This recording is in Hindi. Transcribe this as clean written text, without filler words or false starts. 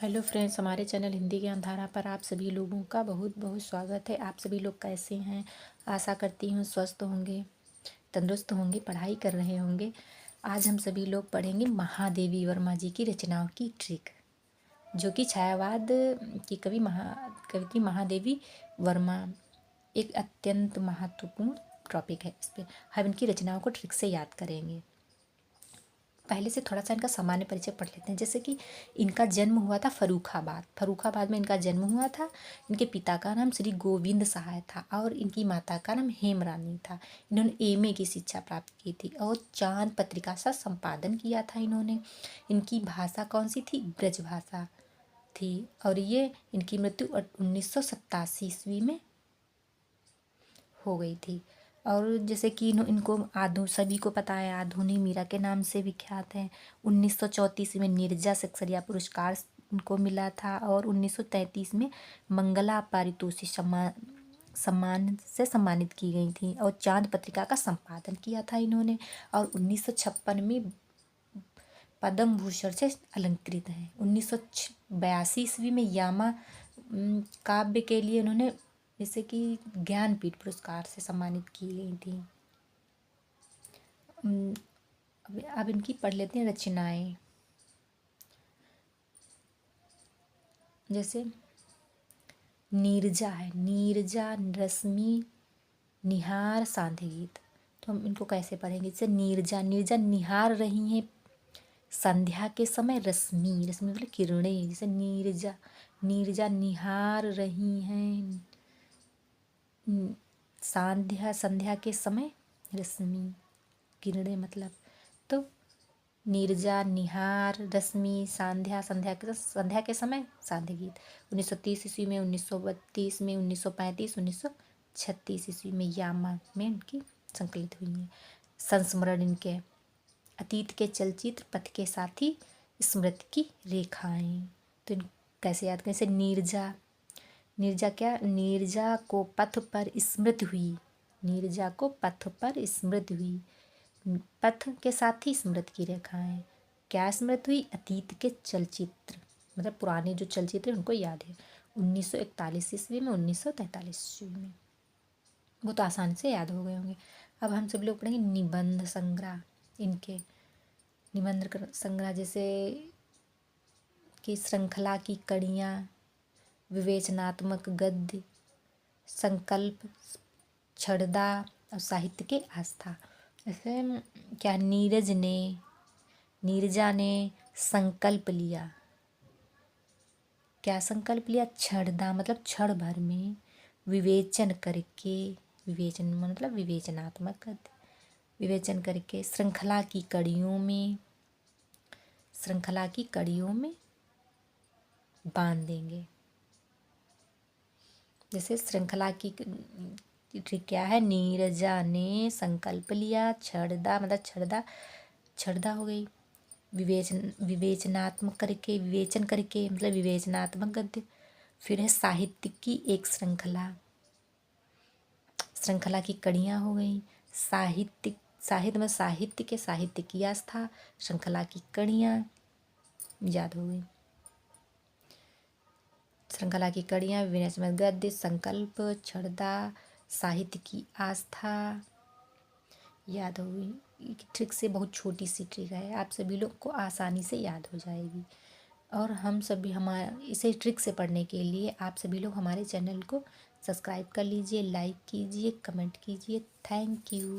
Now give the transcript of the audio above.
हेलो फ्रेंड्स, हमारे चैनल हिंदी ज्ञान धारा पर आप सभी लोगों का बहुत बहुत स्वागत है। आप सभी लोग कैसे हैं? आशा करती हूँ स्वस्थ होंगे, तंदुरुस्त होंगे, पढ़ाई कर रहे होंगे। आज हम सभी लोग पढ़ेंगे महादेवी वर्मा जी की रचनाओं की ट्रिक, जो कि छायावाद की कवित्री महादेवी वर्मा एक अत्यंत महत्वपूर्ण टॉपिक है। इस पर हम इनकी रचनाओं को ट्रिक से याद करेंगे। पहले से थोड़ा सा इनका सामान्य परिचय पढ़ लेते हैं। जैसे कि इनका जन्म हुआ था फर्रुखाबाद में इनका जन्म हुआ था। इनके पिता का नाम श्री गोविंद सहाय था और इनकी माता का नाम हेमरानी था। इन्होंने एमए की शिक्षा प्राप्त की थी और चांद पत्रिका का संपादन किया था इन्होंने। इनकी भाषा कौन सी थी? ब्रज भाषा थी। और ये इनकी मृत्यु 1987 ईस्वी में हो गई थी। और जैसे कि इनको सभी को पता है, आधुनिक मीरा के नाम से विख्यात हैं। 1934 में नीरजा सक्सेना पुरस्कार उनको मिला था और 1933 में मंगला पारितोषिक सम्मान से सम्मानित की गई थी और चांद पत्रिका का संपादन किया था इन्होंने। और 1956 में पद्म भूषण से अलंकृत हैं। 1982 ईस्वी में यामा काव्य के लिए उन्होंने जैसे कि ज्ञानपीठ पुरस्कार से सम्मानित की गई थी। अब इनकी पढ़ लेते हैं रचनाएं। जैसे नीरजा है, नीरजा, रश्मि, निहार, सांध्य गीत। तो हम इनको कैसे पढ़ेंगे? जैसे नीरजा निहार रही हैं संध्या के समय रश्मि मतलब किरणें। जैसे नीरजा निहार रही हैं संध्या के समय रश्मि किरणें मतलब। तो नीरजा, निहार, रश्मि, संध्या के समय सांध्य गीत। 1930 ईस्वी में, 1932 में, 1935, 1936 ईस्वी में यामा में उनकी संकलित हुई हैं। संस्मरण इनके अतीत के चलचित्र, पथ के साथी, स्मृति की रेखाएं। तो इन कैसे याद करें? जैसे नीरजा को पथ पर स्मृति हुई। नीरजा को पथ पर स्मृति हुई। पथ के साथ ही स्मृति की रेखाएं। क्या स्मृति हुई? अतीत के चलचित्र मतलब पुराने जो चलचित्र उनको याद है। 1941 ईस्वी में, 1943 ईस्वी में। वो तो आसानी से याद हो गए होंगे। अब हम सब लोग पढ़ेंगे निबंध संग्रह। इनके निबंध संग्रह जैसे कि श्रृंखला की कड़ियाँ, विवेचनात्मक गद्य, संकल्प, छड़दा और साहित्य के आस्था। जैसे क्या नीरजा ने संकल्प लिया। क्या संकल्प लिया? छड़दा मतलब क्षण भर में विवेचन करके, विवेचन मतलब विवेचनात्मक गद्य, विवेचन करके श्रृंखला की कड़ियों में बांध देंगे। जैसे श्रृंखला की ट्रिक क्या है? नीरजा ने संकल्प लिया, छड़दा मतलब छड़दा हो गई, विवेचन करके मतलब विवेचनात्मक गद्य। फिर है साहित्य की एक श्रृंखला की कड़ियाँ हो गई। साहित्य में साहित्य की आस्था, श्रृंखला की कड़ियाँ याद हो गई। श्रृंखला की कड़ियाँ, विवेचनात्मक गद्य, संकल्प, छड़दा, साहित्य की आस्था याद हो गई। ट्रिक से बहुत छोटी सी ट्रिक है, आप सभी लोग को आसानी से याद हो जाएगी। और हम सभी इसे ट्रिक से पढ़ने के लिए आप सभी लोग हमारे चैनल को सब्सक्राइब कर लीजिए, लाइक कीजिए, कमेंट कीजिए। Thank you.